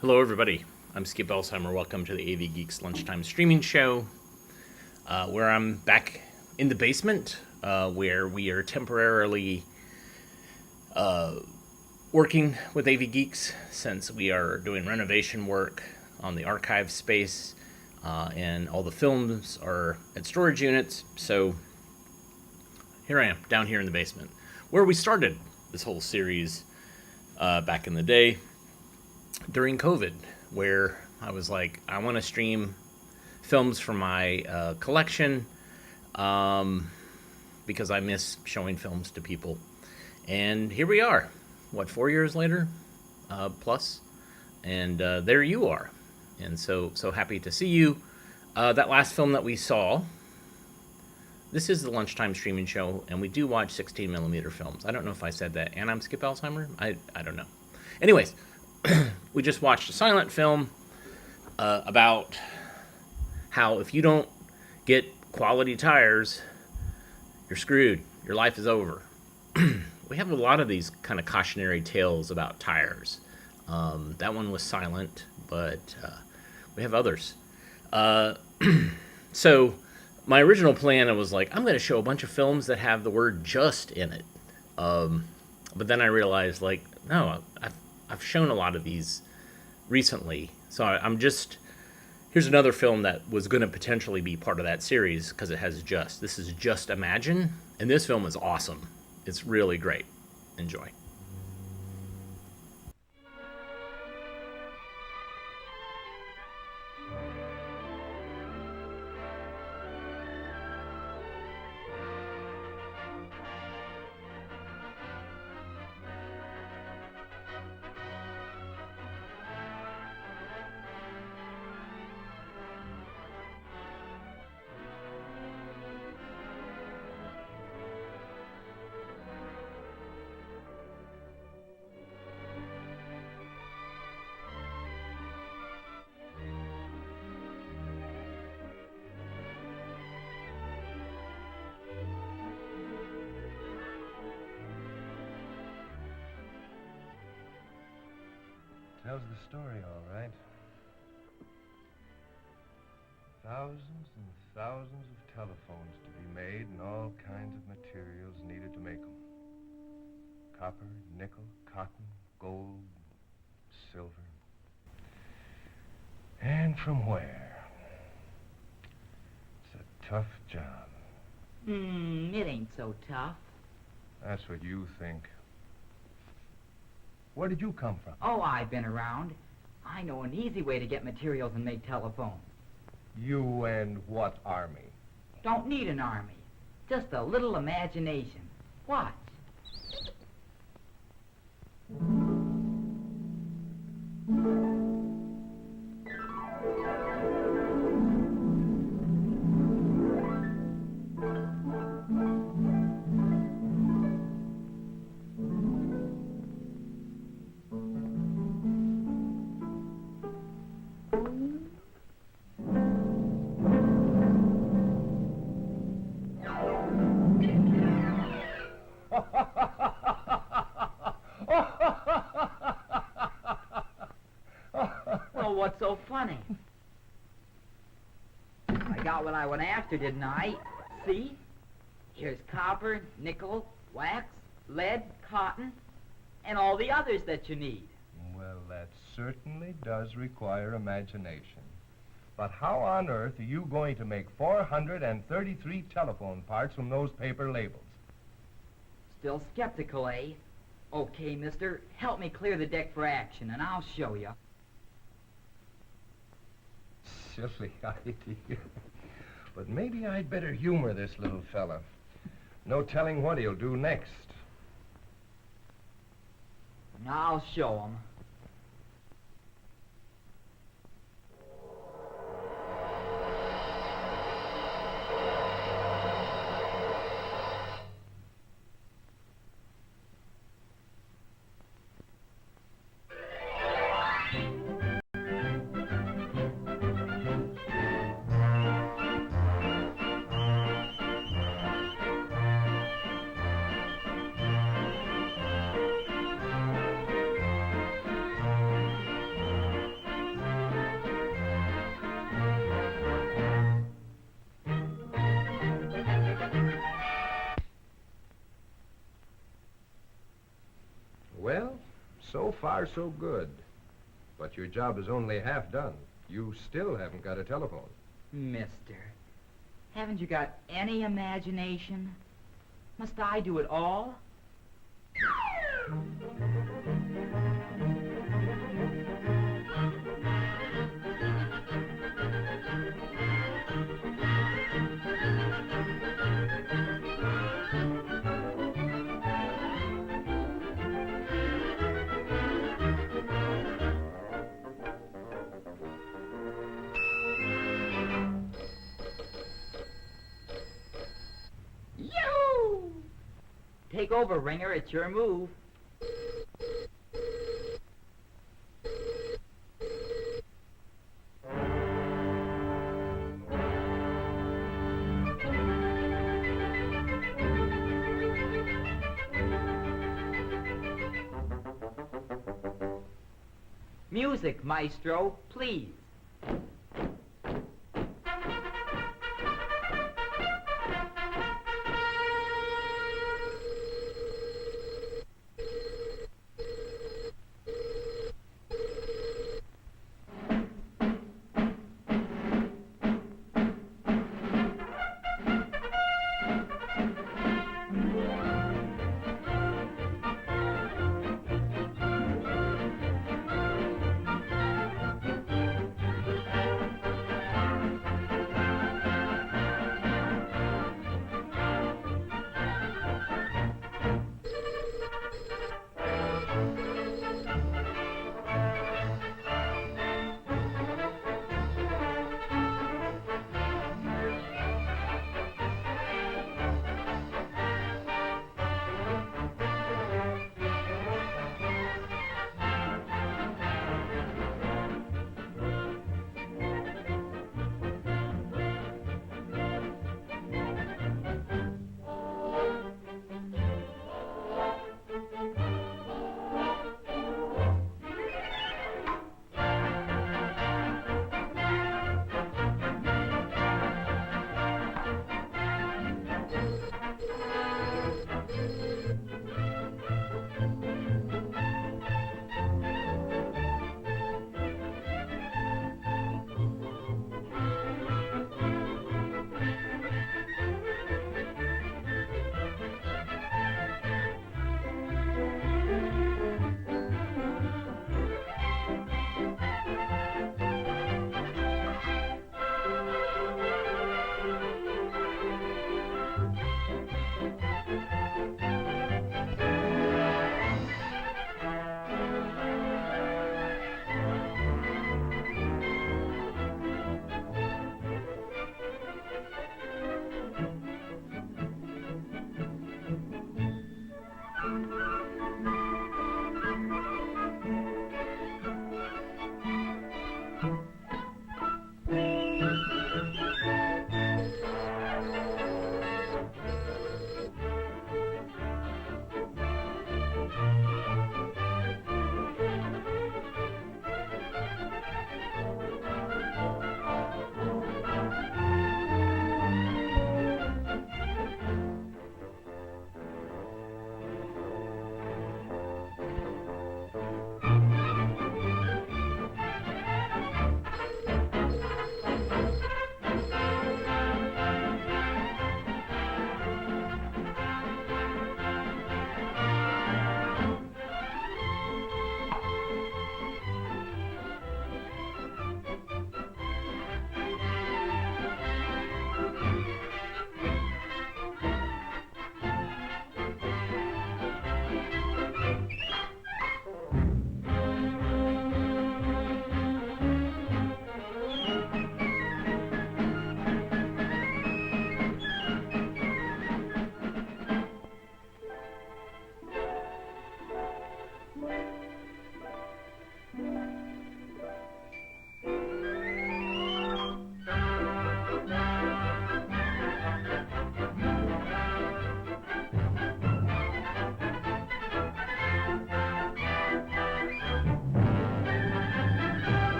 Hello, everybody. I'm Skip Elsheimer. Welcome to the AV Geeks Lunchtime Streaming Show, where I'm back in the basement, where we are temporarily working with AV Geeks since we are doing renovation work on the archive space, and all the films are at storage units. So here I am, down here in the basement, where we started this whole series back in the day during COVID, where I was like, I want to stream films from my collection because I miss showing films to people. And here we are, 4 years later, plus, and there you are. And so happy to see you. That last film that we saw, this is the Lunchtime Streaming Show, and we do watch 16 millimeter films. I don't know if I said that, and I'm Skip Elsheimer. I don't know. Anyways, we just watched a silent film about how if you don't get quality tires, you're screwed. Your life is over. We have a lot of these kind of cautionary tales about tires. That one was silent, but we have others. So my original plan, I was like, I'm going to show a bunch of films that have the word just in it. But then I realized, like, no, I've shown a lot of these recently. So here's another film that was going to potentially be part of that series because it has just. This is Just Imagine, and this film is awesome. It's really great. Enjoy. Tells the story, all right. Thousands and thousands of telephones to be made and all kinds of materials needed to make them. Copper, nickel, cotton, gold, silver. And from where? It's a tough job. It ain't so tough. That's what you think. Where did you come from? Oh, I've been around. I know an easy way to get materials and make telephones. You and what army? Don't need an army. Just a little imagination. Watch. Well, what's so funny? I got what I went after, didn't I? See? Here's copper, nickel, wax, lead, cotton, and all the others that you need. Well, that certainly does require imagination. But how on earth are you going to make 433 telephone parts from those paper labels? Still skeptical, eh? Okay, mister, help me clear the deck for action, and I'll show you. Silly idea. But maybe I'd better humor this little fella. No telling what he'll do next. I'll show him. Well, so far so good. But your job is only half done. You still haven't got a telephone. Mister, haven't you got any imagination? Must I do it all? Yoo! Take over, Ringer. It's your move. Music, maestro, please.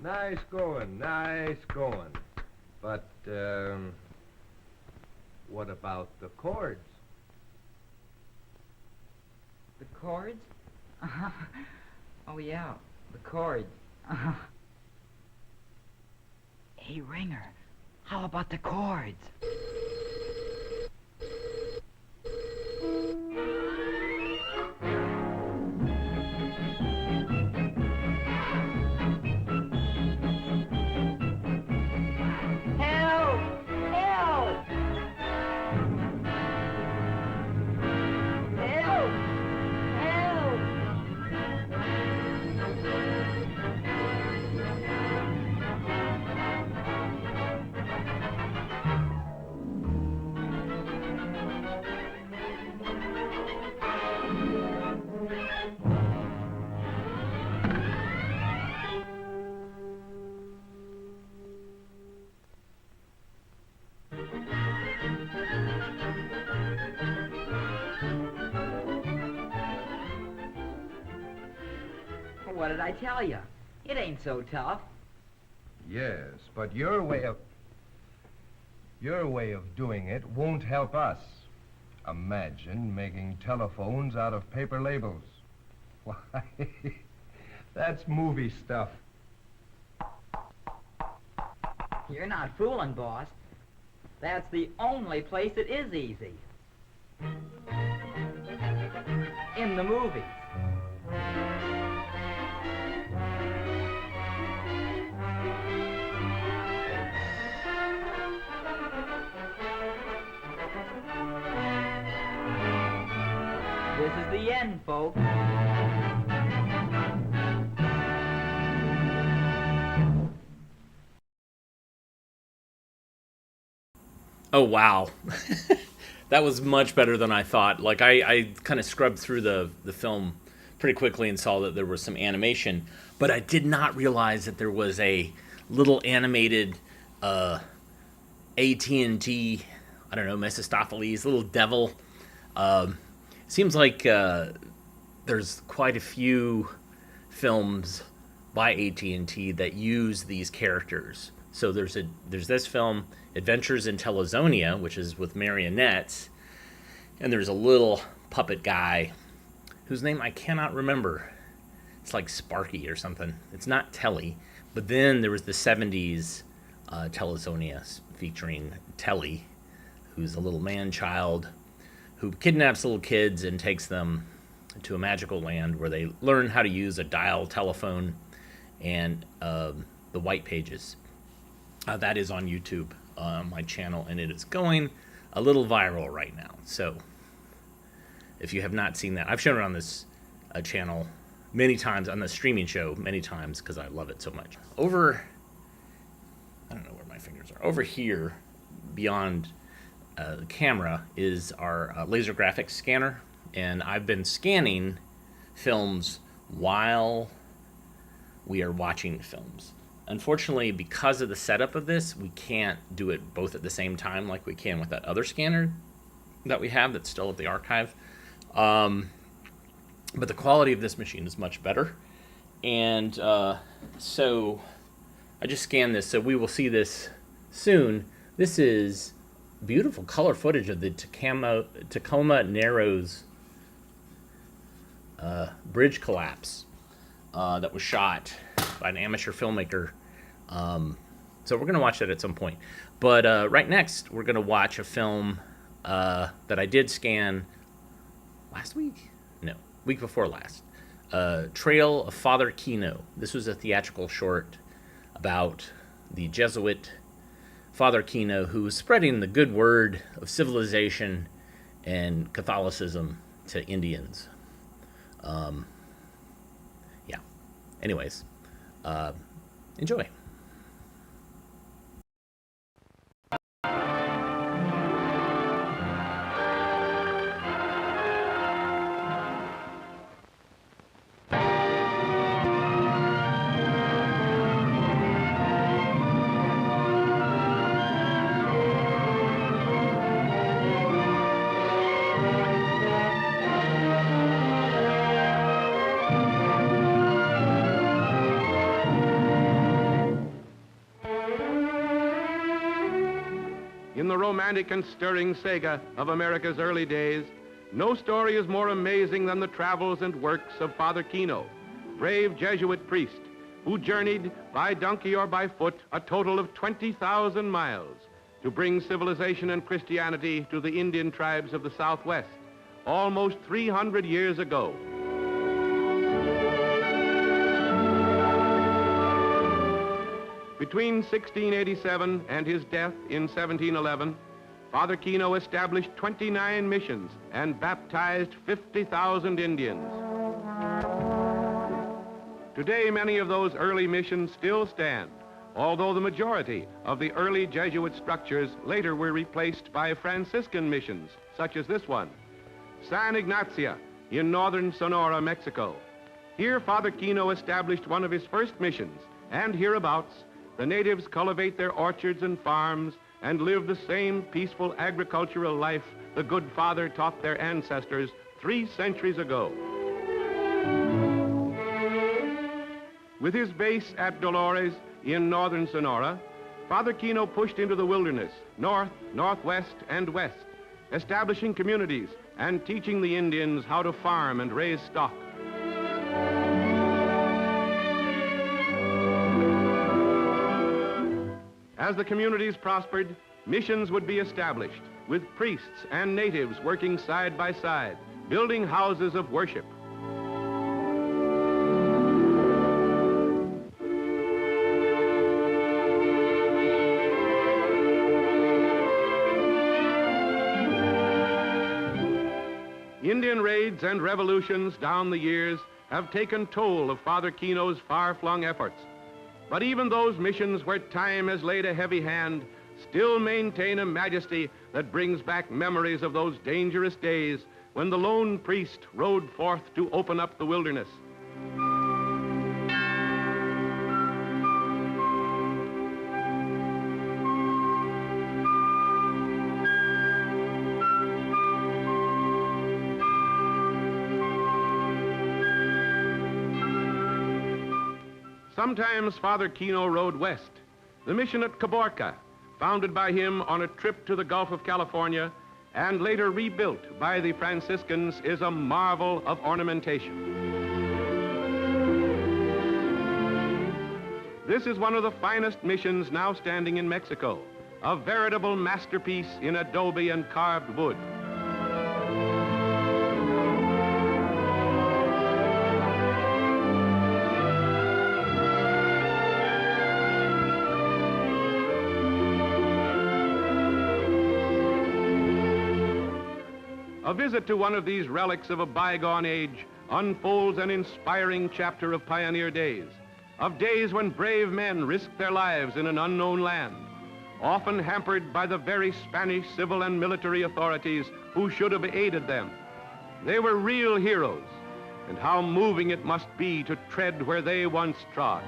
Nice going, nice going. But, what about the chords? The chords? Oh, yeah, the chords. Hey, Ringer, how about the chords? Help! Help! Help! Help! What did I tell you? It ain't so tough. Yes, but your way of doing it won't help us. Imagine making telephones out of paper labels. Why, that's movie stuff. You're not fooling, boss. That's the only place it is easy. In the movies. This is the end, folks. Oh, wow. That was much better than I thought. Like, I kind of scrubbed through the film pretty quickly and saw that there was some animation, but I did not realize that there was a little animated AT&T, I don't know, Mephistopheles, little devil. Seems like there's quite a few films by AT&T that use these characters. So there's this film, Adventures in Telezonia, which is with marionettes, and there's a little puppet guy whose name I cannot remember. It's like Sparky or something. It's not Telly. But then there was the 70s Telezonia featuring Telly, who's a little man-child who kidnaps little kids and takes them to a magical land where they learn how to use a dial telephone and the white pages. That is on YouTube, my channel, and it is going a little viral right now. So if you have not seen that, I've shown it on this channel many times, on the streaming show many times, because I love it so much. Over, I don't know where my fingers are, over here, beyond the camera, is our laser graphics scanner, and I've been scanning films while we are watching films. Unfortunately, because of the setup of this, we can't do it both at the same time like we can with that other scanner that we have that's still at the archive. But the quality of this machine is much better. And so I just scanned this, so we will see this soon. This is beautiful color footage of the Tacoma Narrows bridge collapse that was shot by an amateur filmmaker. So we're going to watch that at some point. But right next, we're going to watch a film that I did scan last week? No, week before last. Trail of Father Kino. This was a theatrical short about the Jesuit Father Kino, who was spreading the good word of civilization and Catholicism to Indians. Yeah. Anyways, enjoy. In the romantic and stirring saga of America's early days, no story is more amazing than the travels and works of Father Kino, brave Jesuit priest who journeyed by donkey or by foot a total of 20,000 miles to bring civilization and Christianity to the Indian tribes of the Southwest almost 300 years ago. Between 1687 and his death in 1711, Father Kino established 29 missions and baptized 50,000 Indians. Today, many of those early missions still stand, although the majority of the early Jesuit structures later were replaced by Franciscan missions, such as this one, San Ignacio in northern Sonora, Mexico. Here, Father Kino established one of his first missions, and hereabouts, the natives cultivate their orchards and farms and live the same peaceful agricultural life the good Father taught their ancestors 3 centuries ago. With his base at Dolores in northern Sonora, Father Kino pushed into the wilderness, north, northwest, and west, establishing communities and teaching the Indians how to farm and raise stock. As the communities prospered, missions would be established, with priests and natives working side by side, building houses of worship. Indian raids and revolutions down the years have taken toll of Father Kino's far-flung efforts. But even those missions where time has laid a heavy hand still maintain a majesty that brings back memories of those dangerous days when the lone priest rode forth to open up the wilderness. Sometimes Father Kino rode west. The mission at Caborca, founded by him on a trip to the Gulf of California and later rebuilt by the Franciscans, is a marvel of ornamentation. This is one of the finest missions now standing in Mexico, a veritable masterpiece in adobe and carved wood. A visit to one of these relics of a bygone age unfolds an inspiring chapter of pioneer days, of days when brave men risked their lives in an unknown land, often hampered by the very Spanish civil and military authorities who should have aided them. They were real heroes, and how moving it must be to tread where they once trod.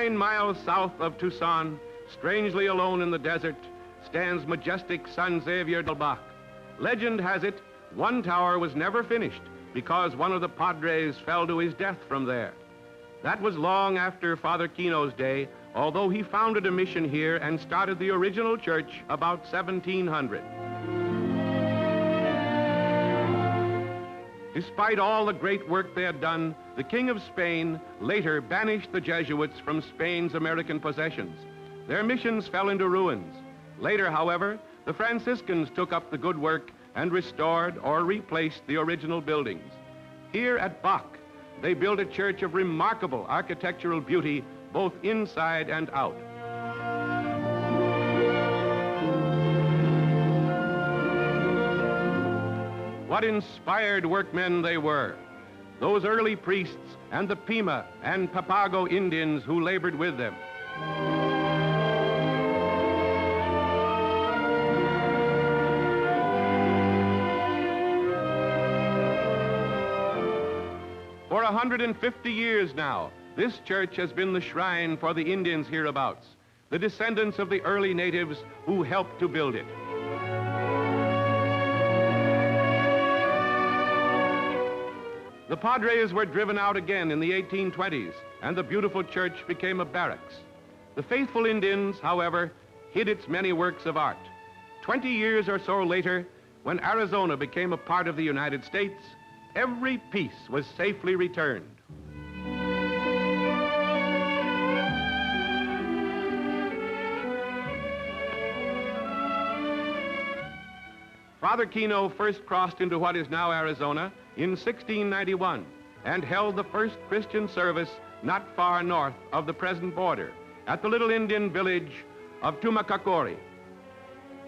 Miles south of Tucson, strangely alone in the desert, stands majestic San Xavier del Bac. Legend has it, one tower was never finished because one of the padres fell to his death from there. That was long after Father Kino's day, although he founded a mission here and started the original church about 1700. Despite all the great work they had done, the King of Spain later banished the Jesuits from Spain's American possessions. Their missions fell into ruins. Later, however, the Franciscans took up the good work and restored or replaced the original buildings. Here at Bac, they built a church of remarkable architectural beauty, both inside and out. What inspired workmen they were, those early priests and the Pima and Papago Indians who labored with them. For 150 years now, this church has been the shrine for the Indians hereabouts, the descendants of the early natives who helped to build it. The Padres were driven out again in the 1820s, and the beautiful church became a barracks. The faithful Indians, however, hid its many works of art. 20 years or so later, when Arizona became a part of the United States, every piece was safely returned. Father Kino first crossed into what is now Arizona in 1691 and held the first Christian service not far north of the present border at the little Indian village of Tumacacori.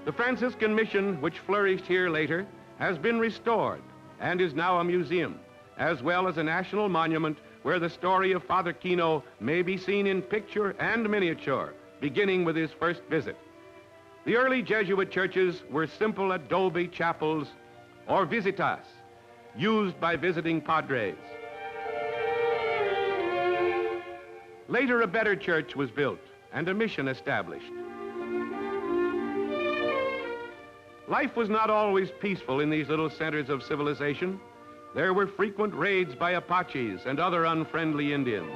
The Franciscan mission, which flourished here later, has been restored and is now a museum, as well as a national monument where the story of Father Kino may be seen in picture and miniature, beginning with his first visit. The early Jesuit churches were simple adobe chapels or visitas, used by visiting padres. Later, a better church was built and a mission established. Life was not always peaceful in these little centers of civilization. There were frequent raids by Apaches and other unfriendly Indians.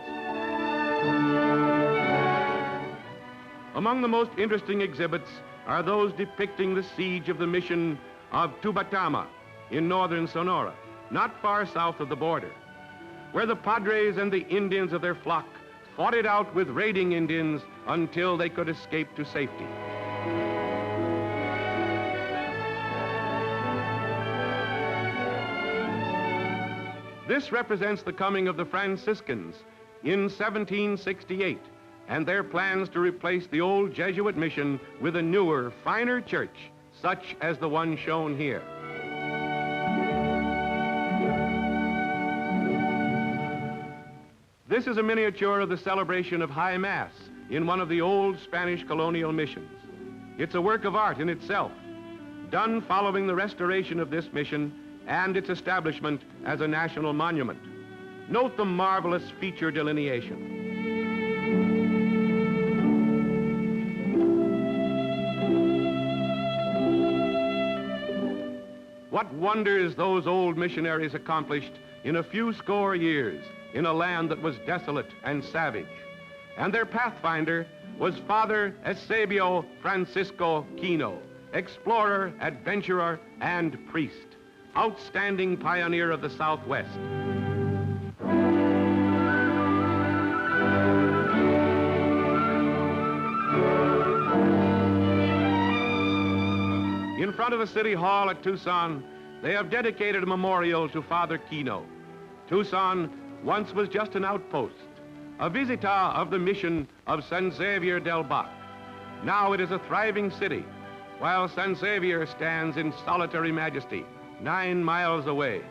Among the most interesting exhibits are those depicting the siege of the mission of Tubatama in northern Sonora, not far south of the border, where the Padres and the Indians of their flock fought it out with raiding Indians until they could escape to safety. This represents the coming of the Franciscans in 1768 and their plans to replace the old Jesuit mission with a newer, finer church, such as the one shown here. This is a miniature of the celebration of High Mass in one of the old Spanish colonial missions. It's a work of art in itself, done following the restoration of this mission and its establishment as a national monument. Note the marvelous feature delineation. What wonders those old missionaries accomplished in a few score years in a land that was desolate and savage. And their pathfinder was Father Eusebio Francisco Kino, explorer, adventurer, and priest, outstanding pioneer of the Southwest. In front of the City Hall at Tucson, they have dedicated a memorial to Father Kino. Tucson once was just an outpost, a visita of the mission of San Xavier del Bac. Now it is a thriving city, while San Xavier stands in solitary majesty 9 miles away.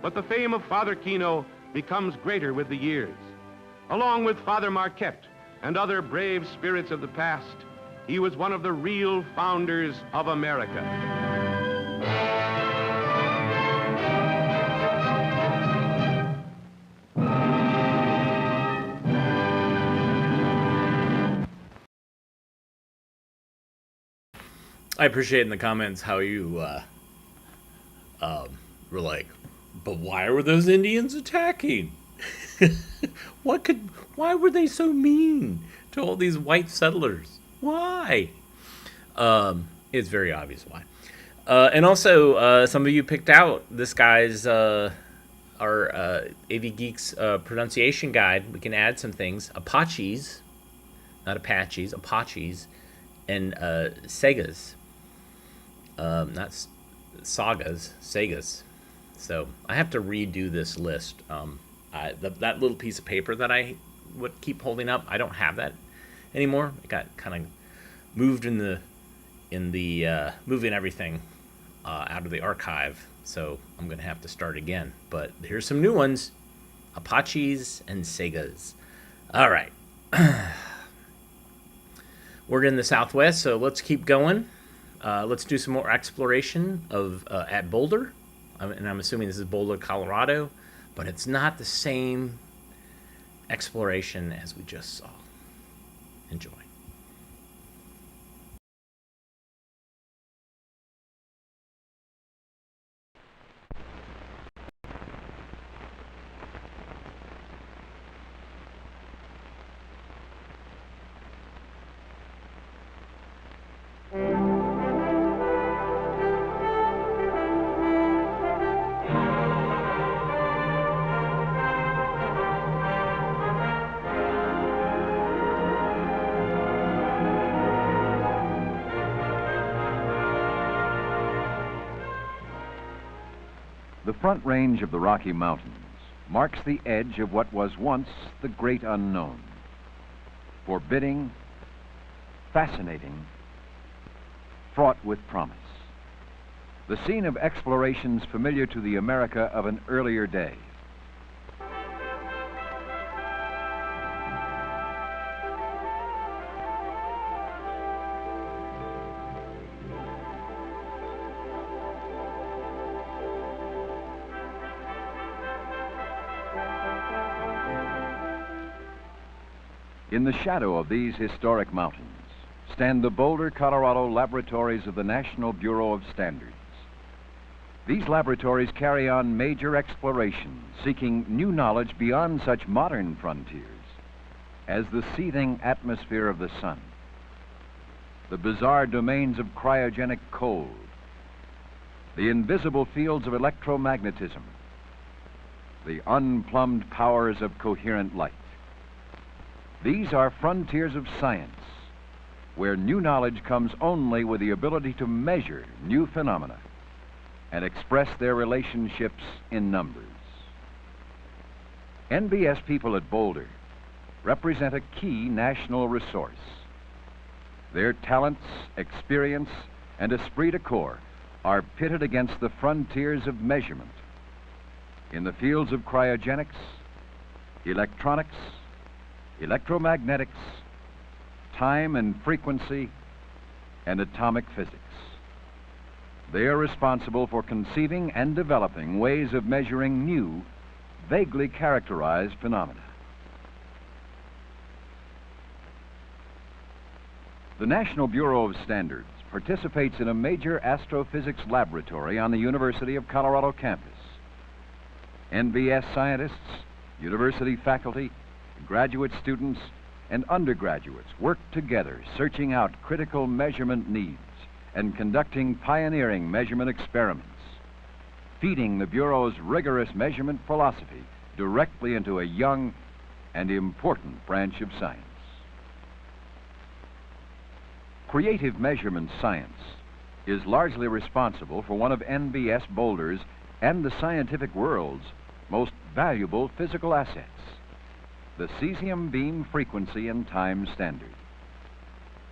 But the fame of Father Kino becomes greater with the years. Along with Father Marquette and other brave spirits of the past, he was one of the real founders of America. I appreciate in the comments how you were like, but why were those Indians attacking? Why were they so mean to all these white settlers? Why? It's very obvious why. And also, some of you picked out this guy's, our AV Geeks pronunciation guide. We can add some things. Apaches, not Apaches, Apaches, and Segas. Not sagas, Segas. So I have to redo this list. That little piece of paper that I would keep holding up, I don't have that anymore. It got kind of moved moving everything out of the archive. So I'm gonna have to start again. But here's some new ones: Apaches and Segas. All right, we're in the Southwest, so let's keep going. Let's do some more exploration of at Boulder, and I'm assuming this is Boulder, Colorado, but it's not the same exploration as we just saw. Enjoy. The Front Range of the Rocky Mountains marks the edge of what was once the great unknown. Forbidding, fascinating, fraught with promise. The scene of explorations familiar to the America of an earlier day. In the shadow of these historic mountains stand the Boulder, Colorado laboratories of the National Bureau of Standards. These laboratories carry on major exploration, seeking new knowledge beyond such modern frontiers as the seething atmosphere of the sun, the bizarre domains of cryogenic cold, the invisible fields of electromagnetism, the unplumbed powers of coherent light. These are frontiers of science, where new knowledge comes only with the ability to measure new phenomena and express their relationships in numbers. NBS people at Boulder represent a key national resource. Their talents, experience, and esprit de corps are pitted against the frontiers of measurement in the fields of cryogenics, electronics, electromagnetics, time and frequency, and atomic physics. They are responsible for conceiving and developing ways of measuring new, vaguely characterized phenomena. The National Bureau of Standards participates in a major astrophysics laboratory on the University of Colorado campus. NBS scientists, university faculty, graduate students, and undergraduates work together searching out critical measurement needs and conducting pioneering measurement experiments, feeding the Bureau's rigorous measurement philosophy directly into a young and important branch of science. Creative measurement science is largely responsible for one of NBS Boulder's and the scientific world's most valuable physical assets, the cesium beam frequency and time standard.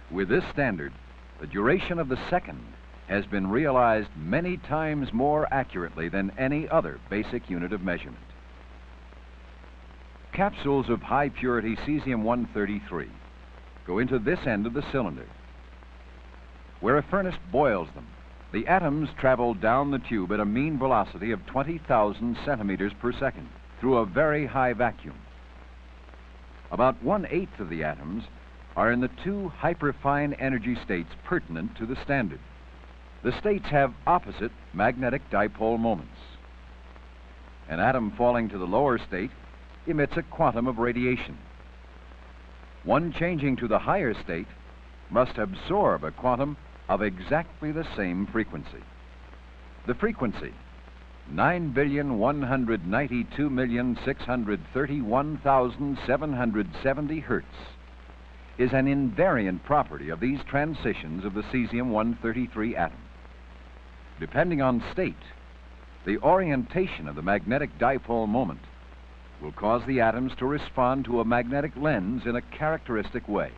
With this standard, the duration of the second has been realized many times more accurately than any other basic unit of measurement. Capsules of high-purity cesium-133 go into this end of the cylinder. Where a furnace boils them, the atoms travel down the tube at a mean velocity of 20,000 centimeters per second through a very high vacuum. About 1/8 of the atoms are in the two hyperfine energy states pertinent to the standard. The states have opposite magnetic dipole moments. An atom falling to the lower state emits a quantum of radiation. One changing to the higher state must absorb a quantum of exactly the same frequency. The frequency, 9,192,631,770 hertz, is an invariant property of these transitions of the cesium-133 atom. Depending on state, the orientation of the magnetic dipole moment will cause the atoms to respond to a magnetic lens in a characteristic way.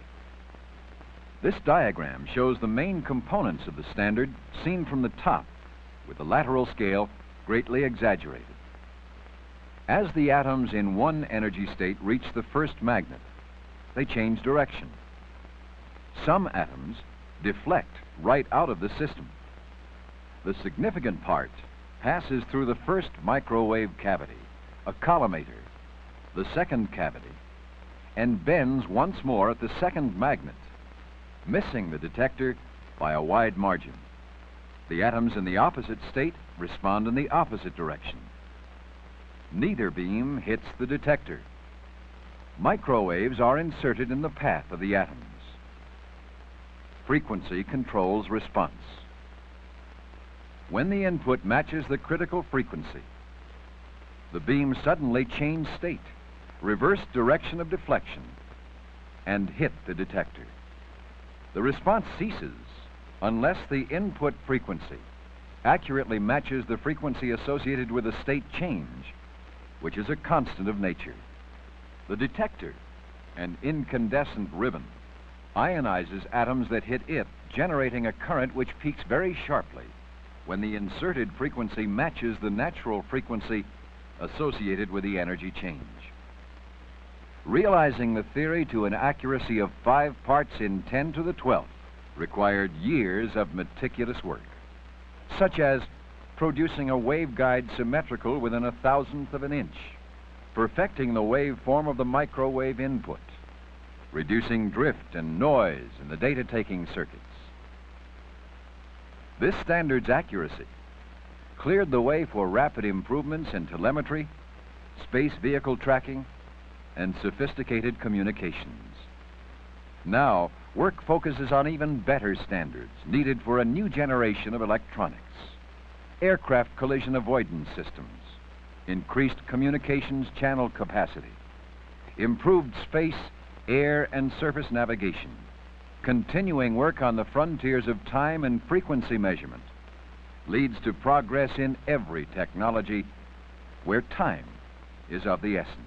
This diagram shows the main components of the standard seen from the top, with the lateral scale greatly exaggerated. As the atoms in one energy state reach the first magnet, they change direction. Some atoms deflect right out of the system. The significant part passes through the first microwave cavity, a collimator, the second cavity, and bends once more at the second magnet, missing the detector by a wide margin. The atoms in the opposite state respond in the opposite direction. Neither beam hits the detector. Microwaves are inserted in the path of the atoms. Frequency controls response. When the input matches the critical frequency, the beam suddenly change state, reverse direction of deflection, and hit the detector. The response ceases unless the input frequency accurately matches the frequency associated with a state change, which is a constant of nature. The detector, an incandescent ribbon, ionizes atoms that hit it, generating a current which peaks very sharply when the inserted frequency matches the natural frequency associated with the energy change. Realizing the theory to an accuracy of 5 parts in 10 to the 12th required years of meticulous work, such as producing a waveguide symmetrical within 1,000th of an inch, perfecting the waveform of the microwave input, reducing drift and noise in the data-taking circuits. This standard's accuracy cleared the way for rapid improvements in telemetry, space vehicle tracking, and sophisticated communications. Now, work focuses on even better standards needed for a new generation of electronics: aircraft collision avoidance systems, increased communications channel capacity, improved space, air, and surface navigation, continuing work on the frontiers of time and frequency measurement leads to progress in every technology where time is of the essence.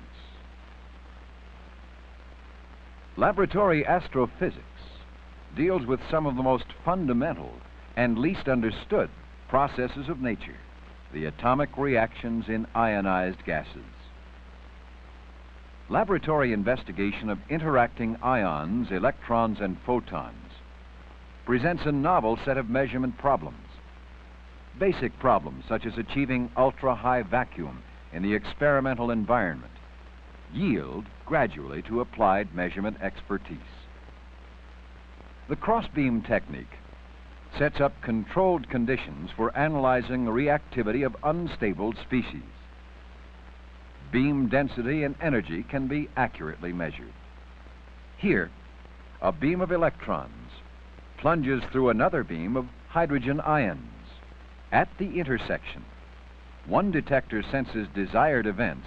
Laboratory astrophysics deals with some of the most fundamental and least understood processes of nature, the atomic reactions in ionized gases. Laboratory investigation of interacting ions, electrons, and photons presents a novel set of measurement problems. Basic problems such as achieving ultra-high vacuum in the experimental environment yield gradually to applied measurement expertise. The crossbeam technique sets up controlled conditions for analyzing the reactivity of unstable species. Beam density and energy can be accurately measured. Here, a beam of electrons plunges through another beam of hydrogen ions. At the intersection, one detector senses desired events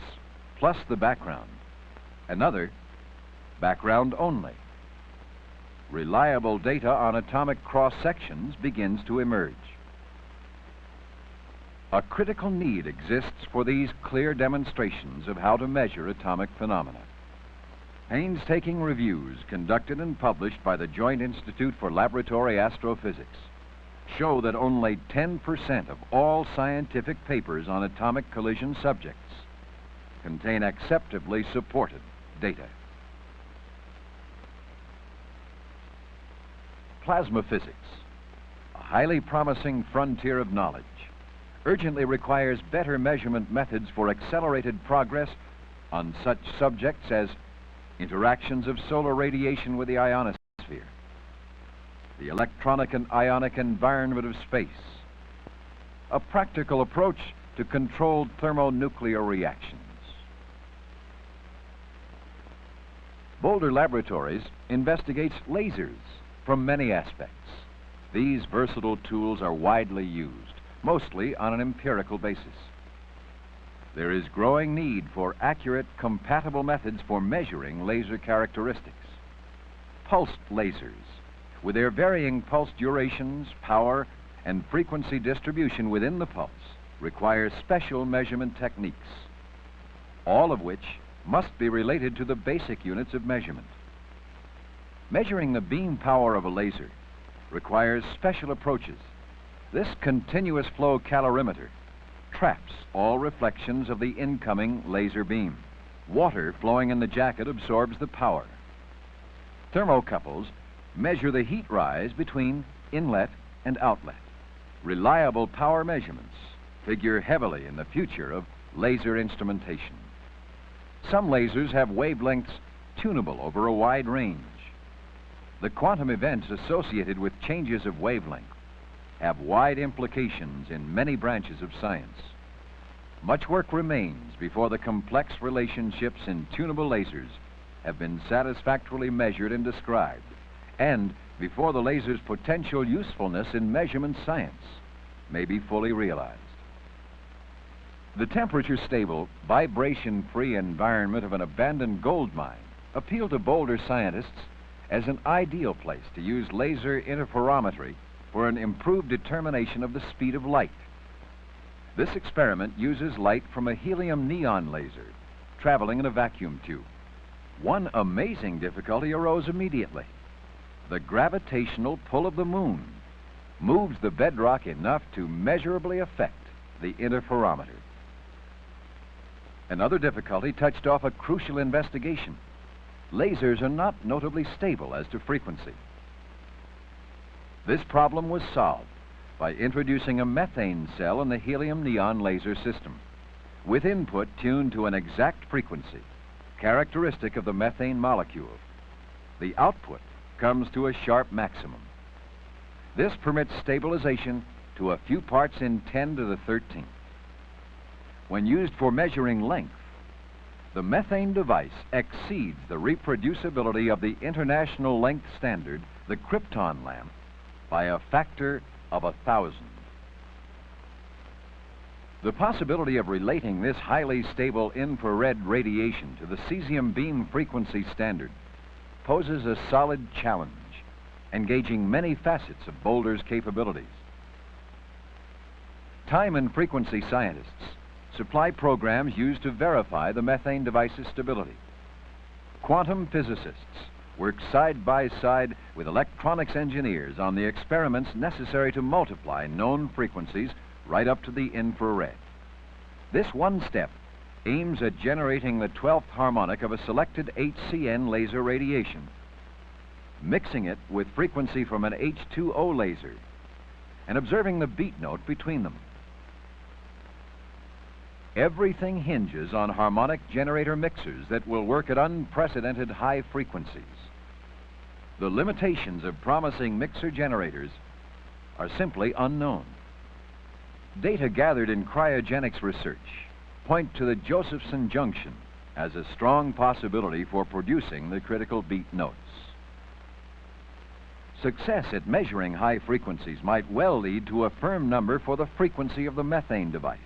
plus the background, another background only. Reliable data on atomic cross-sections begins to emerge. A critical need exists for these clear demonstrations of how to measure atomic phenomena. Painstaking reviews conducted and published by the Joint Institute for Laboratory Astrophysics show that only 10% of all scientific papers on atomic collision subjects contain acceptably supported data. Plasma physics, a highly promising frontier of knowledge, urgently requires better measurement methods for accelerated progress on such subjects as interactions of solar radiation with the ionosphere, the electronic and ionic environment of space, a practical approach to controlled thermonuclear reactions. Boulder Laboratories investigates lasers from many aspects. These versatile tools are widely used, mostly on an empirical basis. There is growing need for accurate, compatible methods for measuring laser characteristics. Pulsed lasers, with their varying pulse durations, power, and frequency distribution within the pulse, require special measurement techniques, all of which must be related to the basic units of measurement. Measuring the beam power of a laser requires special approaches. This continuous flow calorimeter traps all reflections of the incoming laser beam. Water flowing in the jacket absorbs the power. Thermocouples measure the heat rise between inlet and outlet. Reliable power measurements figure heavily in the future of laser instrumentation. Some lasers have wavelengths tunable over a wide range. The quantum events associated with changes of wavelength have wide implications in many branches of science. Much work remains before the complex relationships in tunable lasers have been satisfactorily measured and described, and before the laser's potential usefulness in measurement science may be fully realized. The temperature-stable, vibration-free environment of an abandoned gold mine appealed to Boulder scientists as an ideal place to use laser interferometry for an improved determination of the speed of light. This experiment uses light from a helium neon laser traveling in a vacuum tube. One amazing difficulty arose immediately. The gravitational pull of the moon moves the bedrock enough to measurably affect the interferometer. Another difficulty touched off a crucial investigation. Lasers are not notably stable as to frequency. This problem was solved by introducing a methane cell in the helium neon laser system, with input tuned to an exact frequency, characteristic of the methane molecule. The output comes to a sharp maximum. This permits stabilization to a few parts in 10 to the 13th. When used for measuring length, the methane device exceeds the reproducibility of the international length standard, the krypton lamp, by a factor of 1,000. The possibility of relating this highly stable infrared radiation to the cesium beam frequency standard poses a solid challenge, engaging many facets of Boulder's capabilities. Time and frequency scientists supply programs used to verify the methane device's stability. Quantum physicists work side by side with electronics engineers on the experiments necessary to multiply known frequencies right up to the infrared. This one step aims at generating the 12th harmonic of a selected HCN laser radiation, mixing it with frequency from an H2O laser, and observing the beat note between them. Everything hinges on harmonic generator mixers that will work at unprecedented high frequencies. The limitations of promising mixer generators are simply unknown. Data gathered in cryogenics research point to the Josephson junction as a strong possibility for producing the critical beat notes. Success at measuring high frequencies might well lead to a firm number for the frequency of the methane device.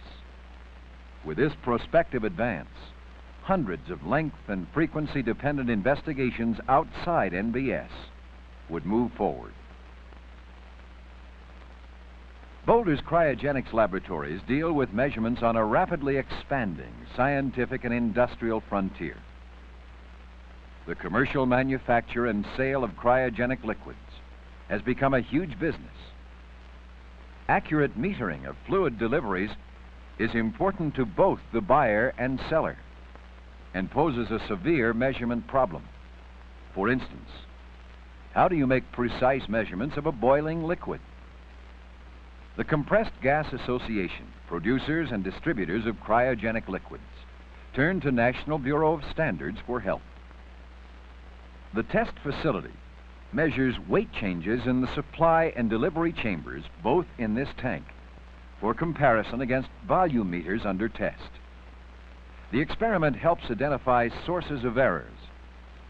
With this prospective advance, hundreds of length and frequency-dependent investigations outside NBS would move forward. Boulder's cryogenics laboratories deal with measurements on a rapidly expanding scientific and industrial frontier. The commercial manufacture and sale of cryogenic liquids has become a huge business. Accurate metering of fluid deliveries is important to both the buyer and seller and poses a severe measurement problem. For instance, how do you make precise measurements of a boiling liquid? The Compressed Gas Association, producers and distributors of cryogenic liquids, turn to National Bureau of Standards for help. The test facility measures weight changes in the supply and delivery chambers, both in this tank, for comparison against volume meters under test. The experiment helps identify sources of errors,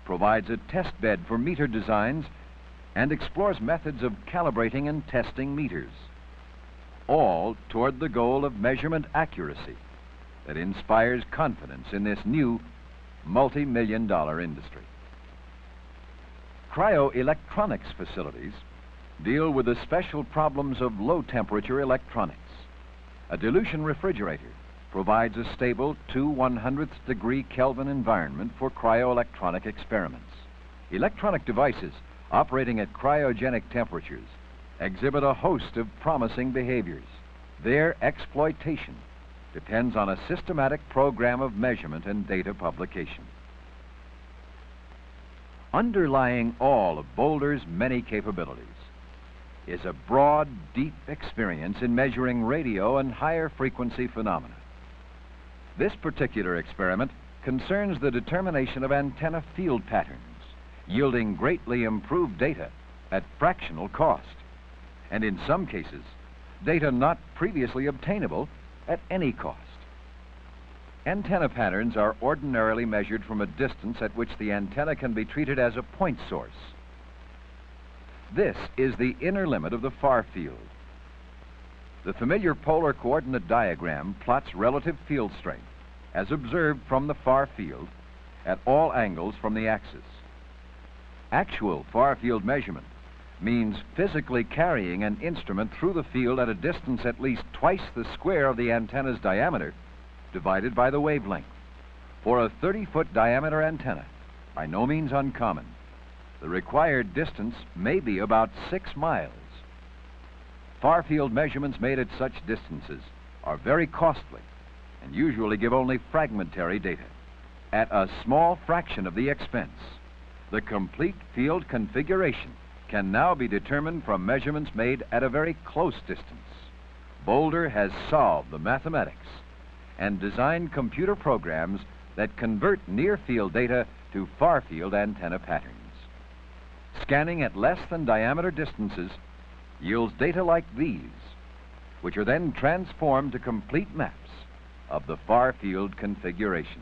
provides a test bed for meter designs, and explores methods of calibrating and testing meters, all toward the goal of measurement accuracy that inspires confidence in this new multi-million-dollar industry. Cryoelectronics facilities deal with the special problems of low-temperature electronics. A dilution refrigerator provides a stable 2/100th degree Kelvin environment for cryoelectronic experiments. Electronic devices operating at cryogenic temperatures exhibit a host of promising behaviors. Their exploitation depends on a systematic program of measurement and data publication. Underlying all of Boulder's many capabilities is a broad, deep experience in measuring radio and higher frequency phenomena. This particular experiment concerns the determination of antenna field patterns, yielding greatly improved data at fractional cost, and in some cases, data not previously obtainable at any cost. Antenna patterns are ordinarily measured from a distance at which the antenna can be treated as a point source. This is the inner limit of the far field. The familiar polar coordinate diagram plots relative field strength as observed from the far field at all angles from the axis. Actual far field measurement means physically carrying an instrument through the field at a distance at least twice the square of the antenna's diameter divided by the wavelength. For a 30-foot diameter antenna, by no means uncommon, the required distance may be about 6 miles. Far-field measurements made at such distances are very costly and usually give only fragmentary data. At a small fraction of the expense, the complete field configuration can now be determined from measurements made at a very close distance. Boulder has solved the mathematics and designed computer programs that convert near-field data to far-field antenna patterns. Scanning at less than diameter distances yields data like these, which are then transformed to complete maps of the far-field configuration.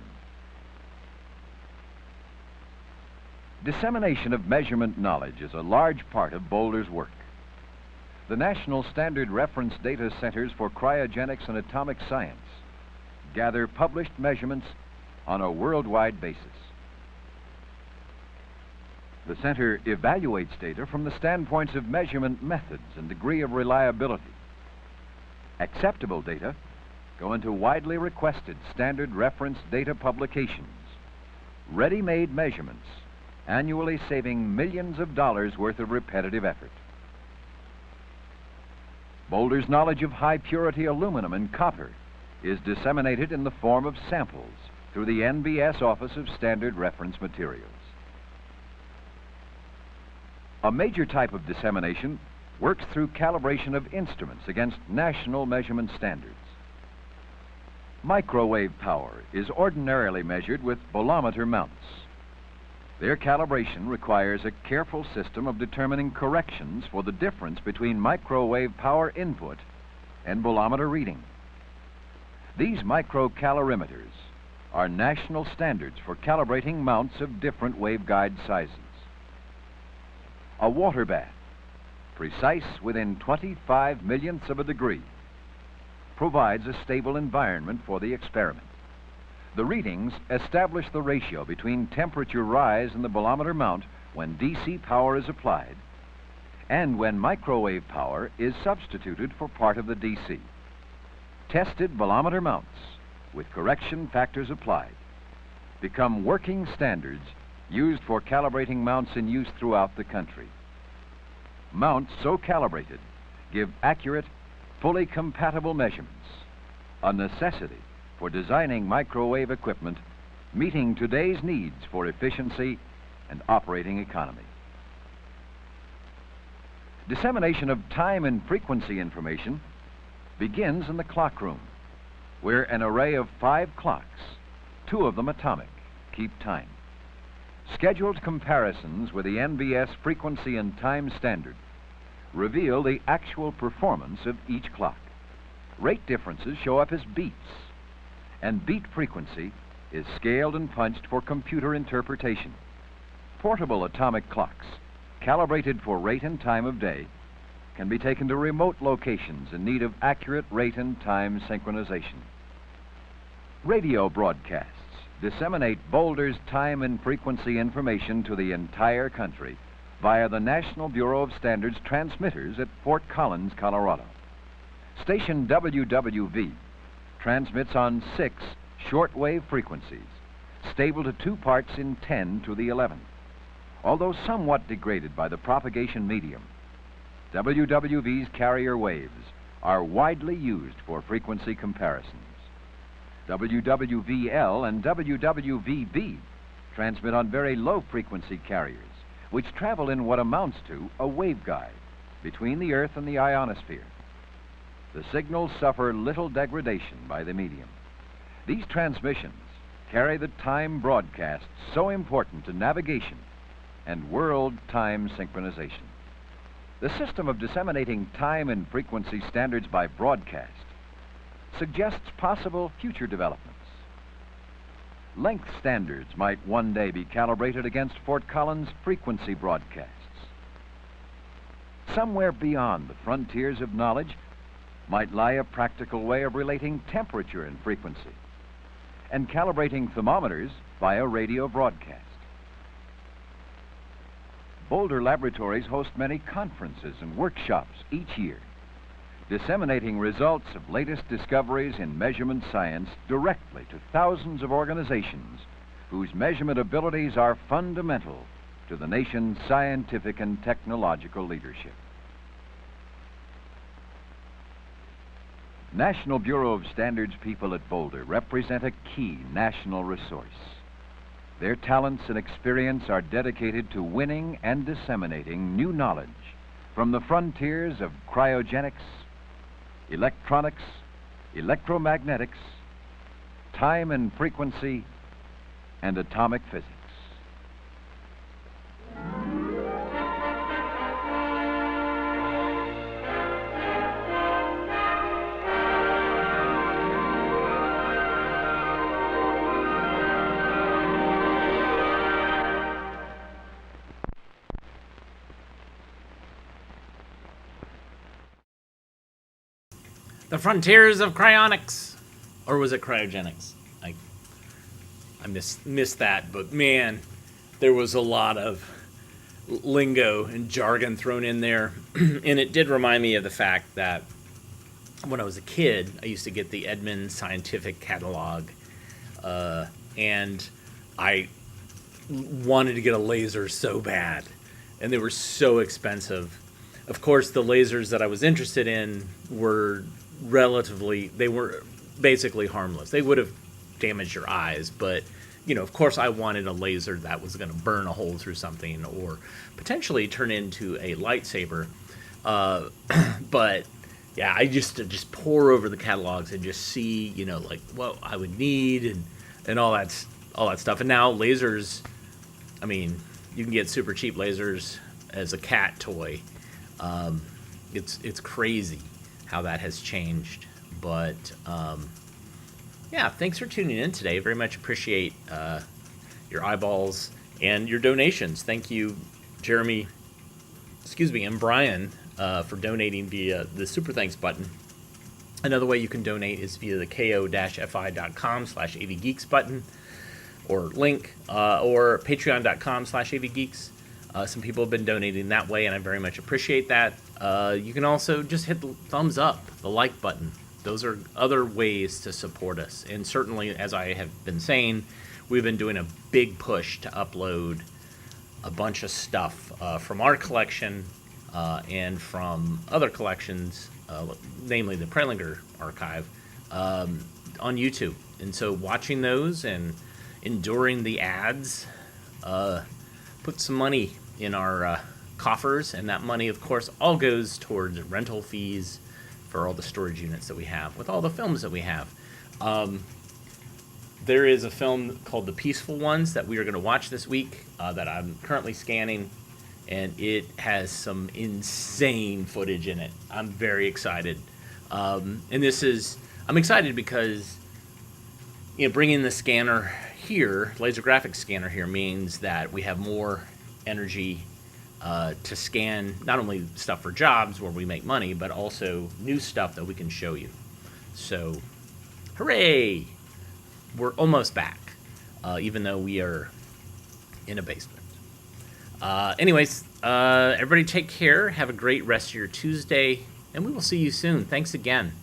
Dissemination of measurement knowledge is a large part of Boulder's work. The National Standard Reference Data Centers for Cryogenics and Atomic Science gather published measurements on a worldwide basis. The center evaluates data from the standpoints of measurement methods and degree of reliability. Acceptable data go into widely requested standard reference data publications, ready-made measurements, annually saving millions of dollars worth of repetitive effort. Boulder's knowledge of high-purity aluminum and copper is disseminated in the form of samples through the NBS Office of Standard Reference Materials. A major type of dissemination works through calibration of instruments against national measurement standards. Microwave power is ordinarily measured with bolometer mounts. Their calibration requires a careful system of determining corrections for the difference between microwave power input and bolometer reading. These microcalorimeters are national standards for calibrating mounts of different waveguide sizes. A water bath, precise within 25 millionths of a degree, provides a stable environment for the experiment. The readings establish the ratio between temperature rise in the bolometer mount when DC power is applied and when microwave power is substituted for part of the DC. Tested bolometer mounts, with correction factors applied, become working standards used for calibrating mounts in use throughout the country. Mounts so calibrated give accurate, fully compatible measurements, a necessity for designing microwave equipment meeting today's needs for efficiency and operating economy. Dissemination of time and frequency information begins in the clock room, where an array of 5 clocks, 2 of them atomic, keep time. Scheduled comparisons with the NBS frequency and time standard reveal the actual performance of each clock. Rate differences show up as beats, and beat frequency is scaled and punched for computer interpretation. Portable atomic clocks, calibrated for rate and time of day, can be taken to remote locations in need of accurate rate and time synchronization. Radio broadcasts disseminate Boulder's time and frequency information to the entire country via the National Bureau of Standards transmitters at Fort Collins, Colorado. Station WWV transmits on 6 shortwave frequencies, stable to 2 parts in 10 to the 11th. Although somewhat degraded by the propagation medium, WWV's carrier waves are widely used for frequency comparisons. WWVL and WWVB transmit on very low frequency carriers, which travel in what amounts to a waveguide between the Earth and the ionosphere. The signals suffer little degradation by the medium. These transmissions carry the time broadcasts so important to navigation and world time synchronization. The system of disseminating time and frequency standards by broadcast suggests possible future developments. Length standards might one day be calibrated against Fort Collins frequency broadcasts. Somewhere beyond the frontiers of knowledge might lie a practical way of relating temperature and frequency and calibrating thermometers via radio broadcast. Boulder laboratories host many conferences and workshops each year, disseminating results of latest discoveries in measurement science directly to thousands of organizations whose measurement abilities are fundamental to the nation's scientific and technological leadership. National Bureau of Standards people at Boulder represent a key national resource. Their talents and experience are dedicated to winning and disseminating new knowledge from the frontiers of cryogenics, electronics, electromagnetics, time and frequency, and atomic physics. The frontiers of cryonics, or was it cryogenics? I missed that, but man, there was a lot of lingo and jargon thrown in there, and it did remind me of the fact that when I was a kid, I used to get the Edmund Scientific Catalog, and I wanted to get a laser so bad, and they were so expensive. Of course, the lasers that I was interested in were they were basically harmless. They would have damaged your eyes, but of course I wanted a laser that was going to burn a hole through something or potentially turn into a lightsaber. But yeah, I used to just pour over the catalogs and just see, like what I would need and all that stuff. And now lasers, I mean, you can get super cheap lasers as a cat toy. It's crazy how that has changed, but yeah, thanks for tuning in today. Very much appreciate your eyeballs and your donations. Thank you, Jeremy, and Brian for donating via the Super Thanks button. Another way you can donate is via the ko-fi.com/avgeeks button or link, or patreon.com/avgeeks. Some people have been donating that way, and I very much appreciate that. You can also just hit the thumbs up, the like button. Those are other ways to support us. And certainly, as I have been saying, we've been doing a big push to upload a bunch of stuff from our collection and from other collections, namely the Prelinger archive, on YouTube. And so watching those and enduring the ads put some money in our coffers, and that money, of course, all goes towards rental fees for all the storage units that we have with all the films that we have. There is a film called The Peaceful Ones that we are going to watch this week that I'm currently scanning, and it has some insane footage in it. I'm very excited. And I'm excited because bringing the scanner here, laser graphics scanner here, means that we have more energy to scan not only stuff for jobs where we make money, but also new stuff that we can show you. So, hooray! We're almost back, even though we are in a basement. Anyways, everybody take care. Have a great rest of your Tuesday, and we will see you soon. Thanks again.